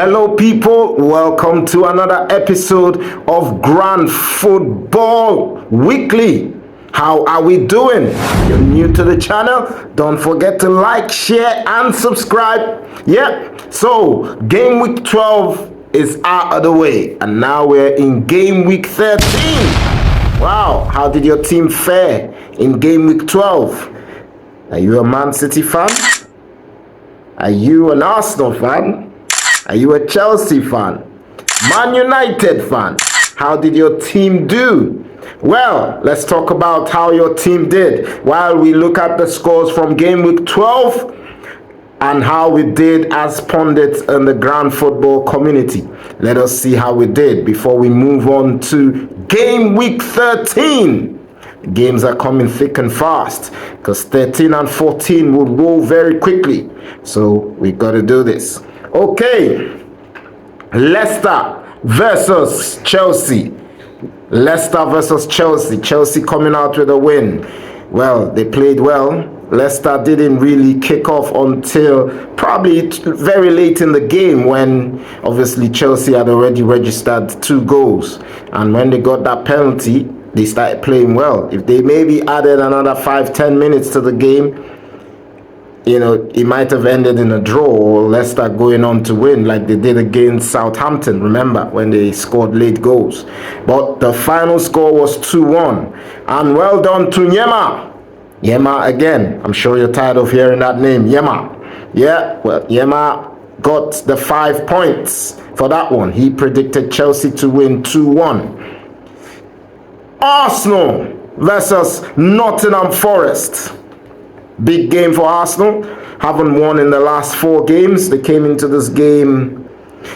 Hello people, welcome to another episode of Grand Football Weekly. How are we doing? If you're new to the channel, don't forget to like, share and subscribe. So game week 12 is out of the way and now we're in game week 13. Wow, how did your team fare in game week 12? Are you a Man City fan? Are you an Arsenal fan? Are you a Chelsea fan? Man United fan? How did your team do? Well, let's talk about how your team did while we look at the scores from game week 12 and how we did as pundits in the grand football community. Let us see how we did before we move on to game week 13. Games are coming thick and fast because 13 and 14 will roll very quickly. So we got to do this. Okay, Leicester versus Chelsea. Leicester versus Chelsea. Chelsea coming out with a win. Well, they played well. Leicester didn't really kick off until probably very late in the game when obviously Chelsea had already registered 2 goals. And when they got that penalty, they started playing well. If they maybe added another 5-10 minutes to the game, you know, it might have ended in a draw or Leicester going on to win like they did against Southampton, remember, when they scored late goals. But the final score was 2-1. And well done to Yema. Yema again. I'm sure you're tired of hearing that name, Yema. Yeah, well, Yema got the 5 points for that one. He predicted Chelsea to win 2-1. Arsenal versus Nottingham Forest. Big game for Arsenal. Haven't won in the last 4 games. They came into this game,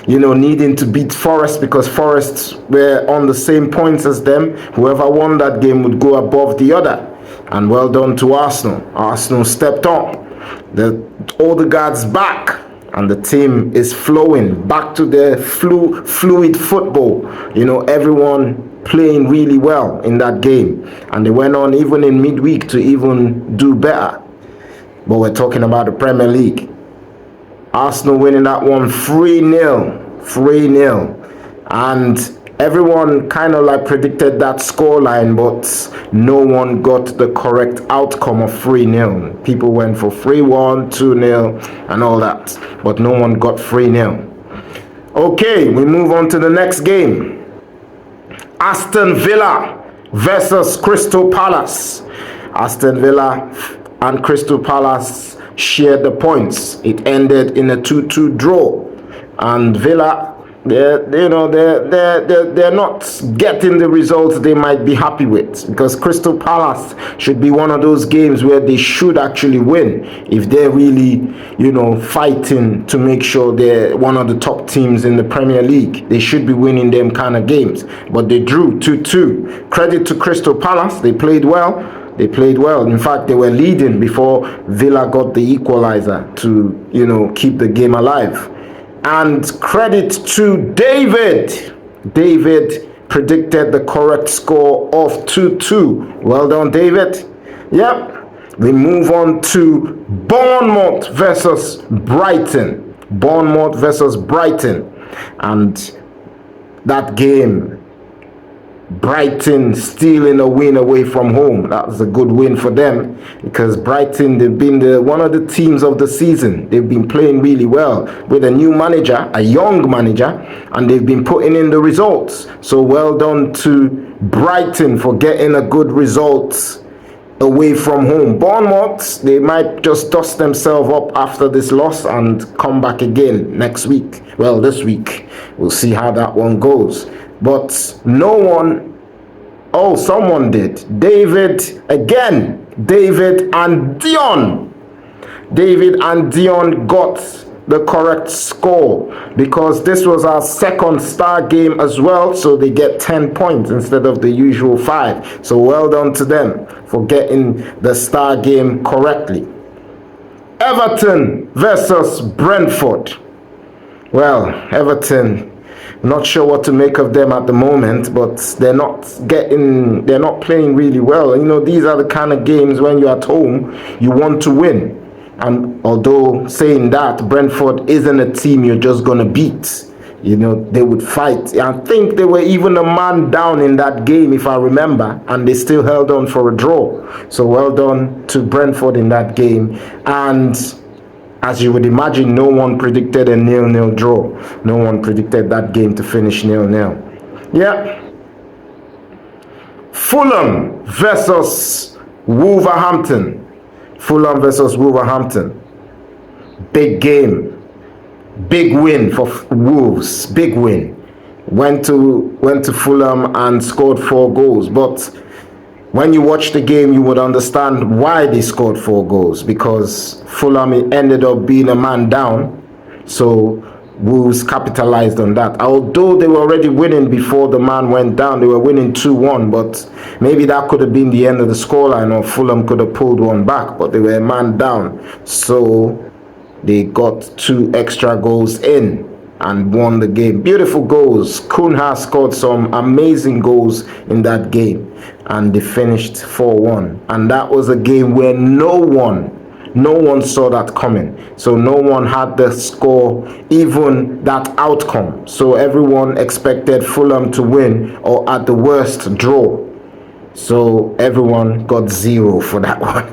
you know, needing to beat Forest because Forest were on the same points as them. Whoever won that game would go above the other. And well done to Arsenal. Arsenal stepped up. All the guards back. And the team is flowing back to their fluid football. You know, everyone playing really well in that game. And they went on even in midweek to even do better. But we're talking about the Premier League. Arsenal winning that one 3-0. 3-0. And everyone kind of like predicted that scoreline, but no one got the correct outcome of 3-0. People went for 3-1, 2-0 and all that. But no one got 3-0. Okay, we move on to the next game. Aston Villa versus Crystal Palace. Aston Villa and Crystal Palace shared the points. It ended in a 2-2 draw, and Villa, they're not getting the results they might be happy with, because Crystal Palace should be one of those games where they should actually win if they're really, you know, fighting to make sure they're one of the top teams in the Premier League. They should be winning them kind of games, but they drew 2-2. Credit to Crystal Palace. They played well. They played well. In fact, they were leading before Villa got the equalizer to, you know, keep the game alive. And credit to David. David predicted the correct score of 2-2. Well done, David. Yep. We move on to Bournemouth versus Brighton. Bournemouth versus Brighton. And that game, Brighton stealing a win away from home. That was a good win for them because Brighton, they've been one of the teams of the season. They've been playing really well with a new manager, a young manager, and they've been putting in the results. So well done to Brighton for getting a good result away from home. Bournemouth, they might just dust themselves up after this loss and come back again next week. Well, this week. We'll see how that one goes. But no one, oh, someone did. David again. David and Dion. David and Dion got the correct score because this was our second star game as well. So they get 10 points instead of the usual 5. So well done to them for getting the star game correctly. Everton versus Brentford. Well, Everton, not sure what to make of them at the moment, but they're not playing really well. You know, these are the kind of games when you're at home, you want to win. And although saying that, Brentford isn't a team you're just going to beat. You know, they would fight. I think they were even a man down in that game, if I remember, and they still held on for a draw. So well done to Brentford in that game. And as you would imagine, no one predicted a 0-0 draw. No one predicted that game to finish 0-0. Yeah. Fulham versus Wolverhampton. Fulham versus Wolverhampton. Big game. Big win for Wolves. Big win. Went to Fulham and scored 4 goals. But when you watch the game, you would understand why they scored 4 goals. Because Fulham ended up being a man down. So Wolves capitalized on that. Although they were already winning before the man went down, they were winning 2-1, but maybe that could have been the end of the scoreline, or Fulham could have pulled one back, but they were a man down. So they got 2 extra goals in and won the game. Beautiful goals. Cunha scored some amazing goals in that game, and they finished 4-1. And that was a game where no one saw that coming. So no one had the score, even that outcome. So everyone expected Fulham to win, or at the worst, draw. So everyone got 0 for that one.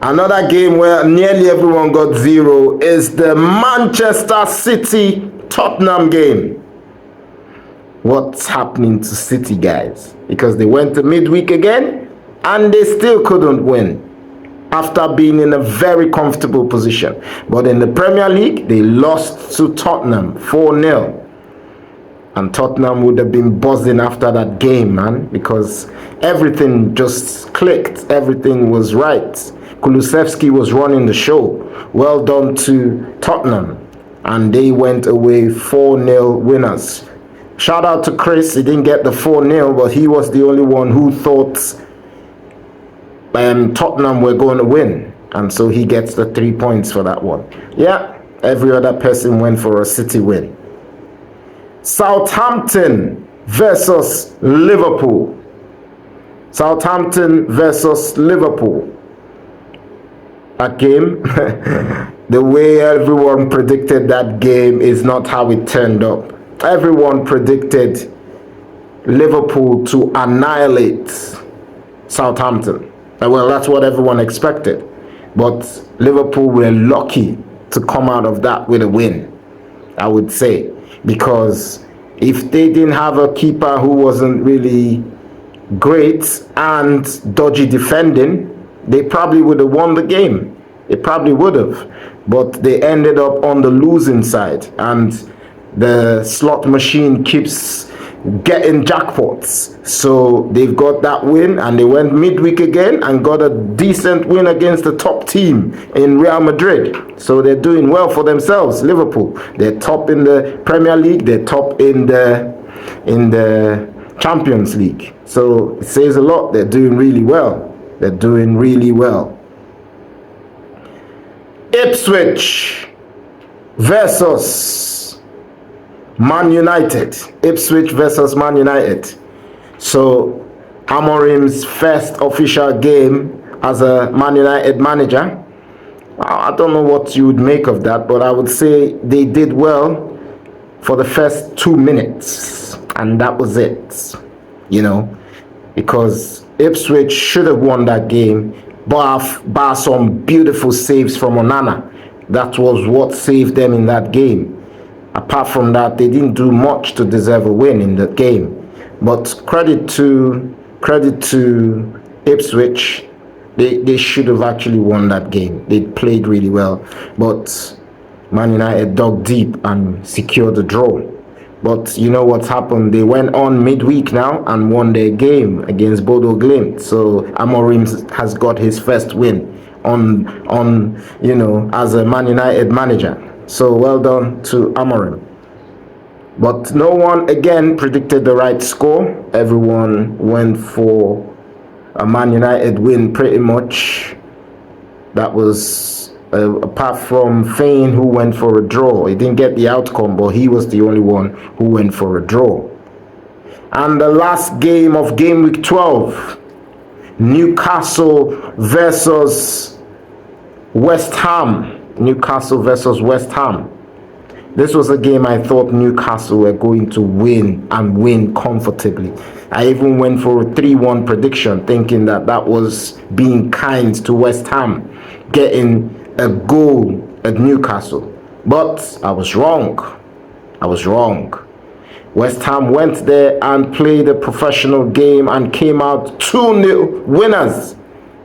Another game where nearly everyone got 0 is the Manchester City Tottenham game. What's happening to City, guys? Because they went to midweek again and they still couldn't win after being in a very comfortable position. But in the Premier League, they lost to Tottenham 4-0. And Tottenham would have been buzzing after that game, man, because everything just clicked. Everything was right. Kulusevski was running the show. Well done to Tottenham. And they went away 4-0 winners. Shout out to Chris. He didn't get the 4-0, but he was the only one who thought Tottenham were going to win. And so he gets the 3 points for that one. Yeah, every other person went for a City win. Southampton versus Liverpool. Southampton versus Liverpool. That game, the way everyone predicted that game is not how it turned up. Everyone predicted Liverpool to annihilate Southampton. Well, that's what everyone expected. But Liverpool were lucky to come out of that with a win, I would say. Because if they didn't have a keeper who wasn't really great and dodgy defending, they probably would have won the game. They probably would have. But they ended up on the losing side. And the slot machine keeps getting jackpots. So they've got that win, and they went midweek again and got a decent win against the top team in Real Madrid. So they're doing well for themselves. Liverpool, they're top in the Premier League, they're top in the Champions League. So it says a lot. They're doing really well. They're doing really well. Ipswich versus Man United. Ipswich versus Man United. So Amorim's first official game as a Man United manager. I don't know what you would make of that, but I would say they did well for the first 2 minutes, and that was it. You know, because Ipswich should have won that game, bar some beautiful saves from Onana. That was what saved them in that game. Apart from that, they didn't do much to deserve a win in the game. But credit to Ipswich, they should have actually won that game. They played really well, but Man United dug deep and secured the draw. But you know what's happened? They went on midweek now and won their game against Bodo Glimt. So Amorim has got his first win on as a Man United manager. So well done to Amorim. But no one again predicted the right score. Everyone went for a Man United win pretty much. That was apart from Fane, who went for a draw. He didn't get the outcome, but he was the only one who went for a draw. And the last game of game week 12, Newcastle versus West Ham, Newcastle versus West Ham. This was a game I thought Newcastle were going to win and win comfortably. I even went for a 3-1 prediction, thinking that that was being kind to West Ham, getting a goal at Newcastle. But I was wrong. I was wrong. West Ham went there and played a professional game and came out 2-0 winners,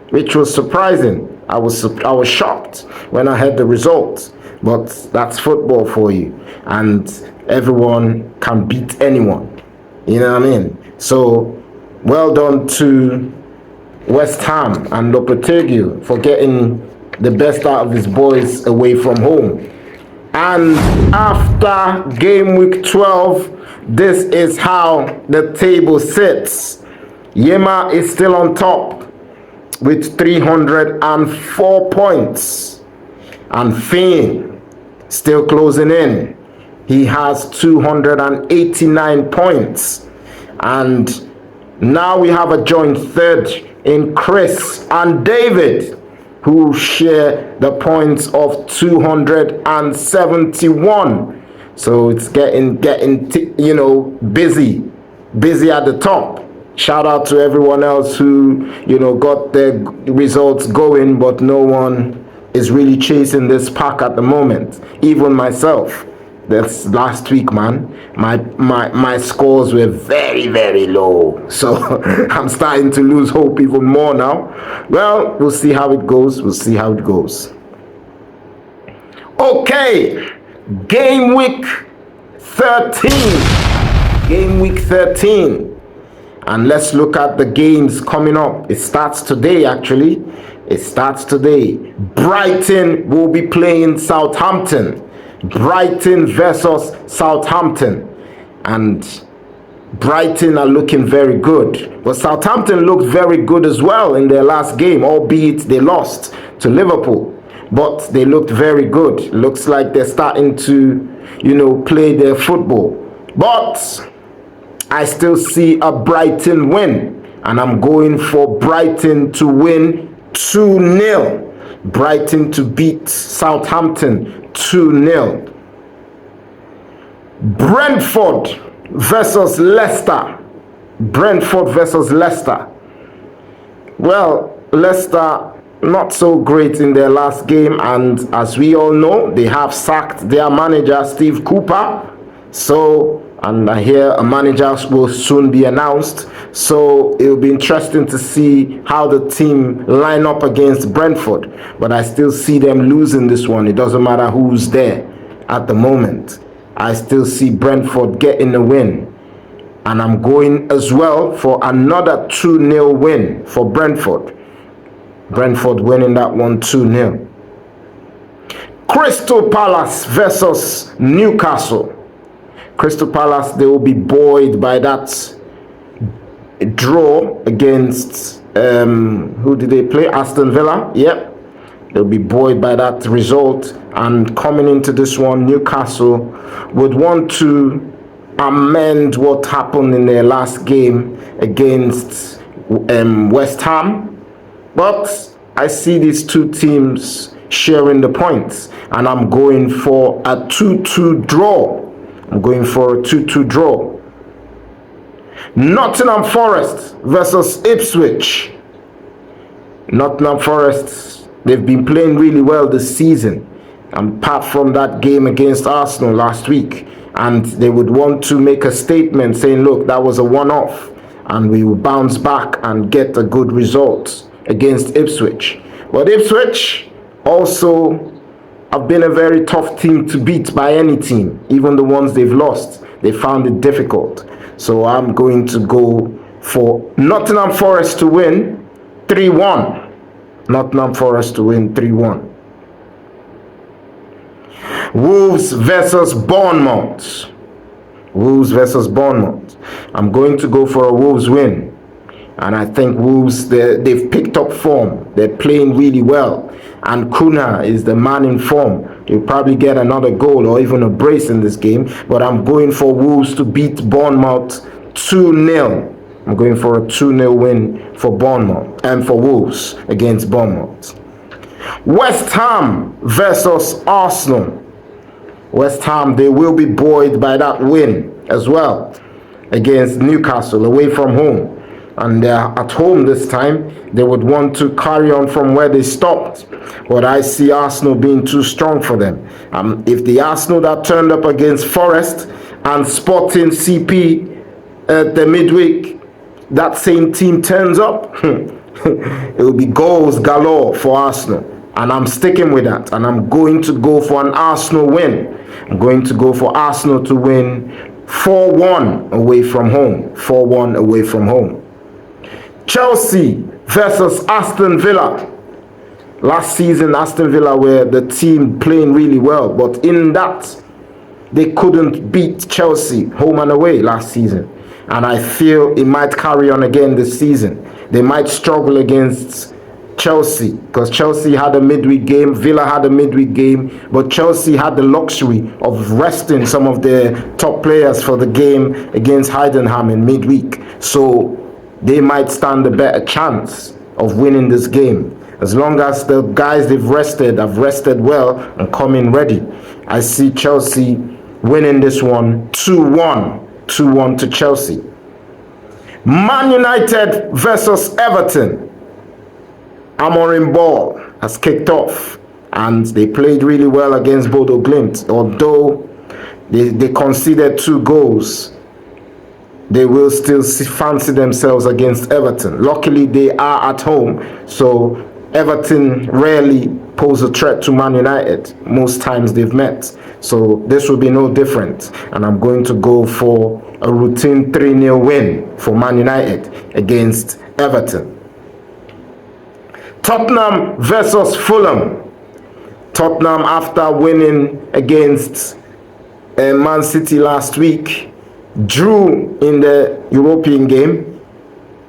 which was surprising. I was shocked when I heard the results. But that's football for you, and everyone can beat anyone. You know what I mean? So, well done to West Ham and Lopetegui for getting the best out of his boys away from home. And after game week 12, this is how the table sits. Yema is still on top with 304 points. And Finn still closing in. He has 289 points. And now we have a joint third in Chris and David, who share the points of 271. So it's getting busy at the top. Shout out to everyone else who got their results going, but no one is really chasing this pack at the moment. Even myself. That's last week, man. My scores were very, very low. So I'm starting to lose hope even more now. Well, we'll see how it goes. Okay. Game week 13. And let's look at the games coming up. It starts today, actually. Brighton will be playing Southampton. Brighton versus Southampton. And Brighton are looking very good. But Southampton looked very good as well in their last game, albeit they lost to Liverpool. But they looked very good. Looks like they're starting to, play their football. But I still see a Brighton win. And I'm going for Brighton to win 2-0. Brighton to beat Southampton 2-0. Brentford versus Leicester. Well, Leicester not so great in their last game, and as we all know, they have sacked their manager Steve Cooper. And I hear a manager will soon be announced. So it'll be interesting to see how the team line up against Brentford. But I still see them losing this one. It doesn't matter who's there at the moment. I still see Brentford getting the win. And I'm going as well for another 2-0 win for Brentford. Brentford winning that one 2-0. Crystal Palace versus Newcastle. Crystal Palace, they will be buoyed by that draw against, who did they play? Aston Villa. Yep. They'll be buoyed by that result. And coming into this one, Newcastle would want to amend what happened in their last game against West Ham. But I see these two teams sharing the points. And I'm going for a 2-2 draw. Nottingham Forest versus Ipswich. Nottingham Forest, they've been playing really well this season, apart from that game against Arsenal last week. And they would want to make a statement saying, look, that was a one-off, and we will bounce back and get a good result against Ipswich. But Ipswich also have been a very tough team to beat by any team. Even the ones they've lost, they found it difficult. So I'm going to go for Nottingham Forest to win 3-1. Nottingham Forest to win 3-1. Wolves versus Bournemouth. I'm going to go for a Wolves win. And I think Wolves, they've picked up form. They're playing really well. And Kuna is the man in form. He'll probably get another goal or even a brace in this game. But I'm going for Wolves to beat Bournemouth 2-0. I'm going for a 2-0 win for Bournemouth and for Wolves against Bournemouth. West Ham versus Arsenal. West Ham, they will be buoyed by that win as well against Newcastle away from home. And they're at home this time. They would want to carry on from where they stopped. But I see Arsenal being too strong for them. If the Arsenal that turned up against Forest and Sporting CP at the midweek, that same team turns up, it will be goals galore for Arsenal. And I'm sticking with that. And I'm going to go for an Arsenal win. I'm going to go for Arsenal to win 4-1 away from home. 4-1 away from home. Chelsea versus Aston Villa. Last season, Aston Villa were the team playing really well. But in that, they couldn't beat Chelsea home and away last season. And I feel it might carry on again this season. They might struggle against Chelsea, because Chelsea had a midweek game, Villa had a midweek game, but Chelsea had the luxury of resting some of their top players for the game against Heidenheim in midweek. So they might stand a better chance of winning this game. As long as the guys they've rested have rested well and come in ready. I see Chelsea winning this one 2-1. 2-1 to Chelsea. Man United versus Everton. Amorim Ball has kicked off, and they played really well against Bodo Glimt. Although they conceded 2 goals, they will still fancy themselves against Everton. Luckily, they are at home, so Everton rarely pose a threat to Man United. Most times they've met. So this will be no different. And I'm going to go for a routine 3-0 win for Man United against Everton. Tottenham versus Fulham. Tottenham, after winning against Man City last week, drew in the European game.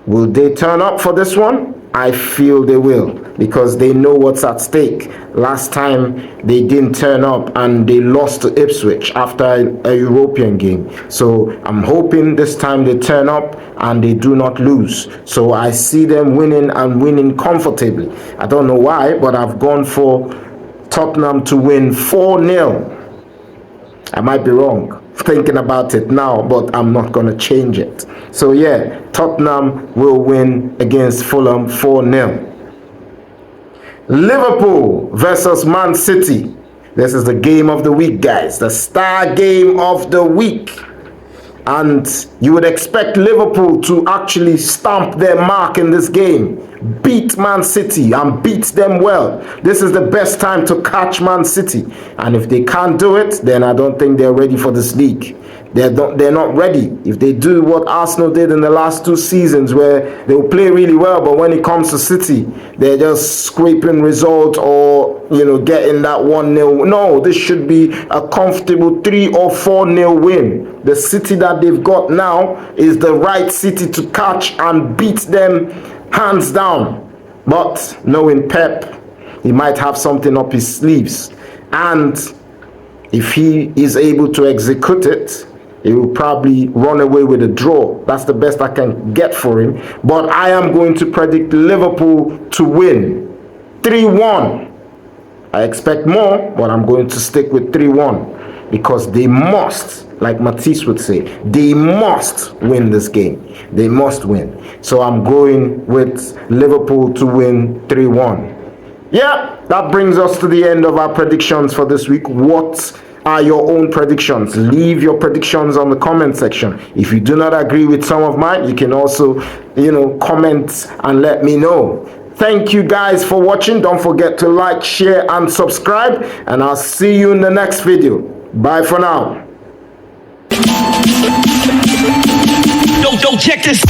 Will they turn up for this one? I feel they will, because they know what's at stake. Last time they didn't turn up and they lost to Ipswich after a European game. So I'm hoping this time they turn up and they do not lose. So I see them winning and winning comfortably. I don't know why, but I've gone for Tottenham to win 4-0. I might be wrong thinking about it now, but I'm not going to change it. So yeah, Tottenham will win against Fulham 4-0. Liverpool versus Man City. This is the game of the week, guys. The star game of the week. And you would expect Liverpool to actually stamp their mark in this game. Beat Man City and beat them well. This is the best time to catch Man City. And if they can't do it, then I don't think they're ready for this league. They're not ready. If they do what Arsenal did in the last 2 seasons, where they will play really well, but when it comes to City, they're just scraping result or, getting that 1-0. No, this should be a comfortable 3 or 4-0 win. The City that they've got now is the right City to catch and beat them hands down. But knowing Pep, he might have something up his sleeves. And if he is able to execute it, he will probably run away with a draw. That's the best I can get for him. But I am going to predict Liverpool to win 3-1. I expect more, but I'm going to stick with 3-1 because they must, like Matisse would say, they must win this game. They must win. So I'm going with Liverpool to win 3-1. Yeah, that brings us to the end of our predictions for this week. What are your own predictions? Leave your predictions on the comment section. If you do not agree with some of mine, you can also, comment and let me know. Thank you guys for watching. Don't forget to like, share, and subscribe. And I'll see you in the next video. Bye for now. Don't check this.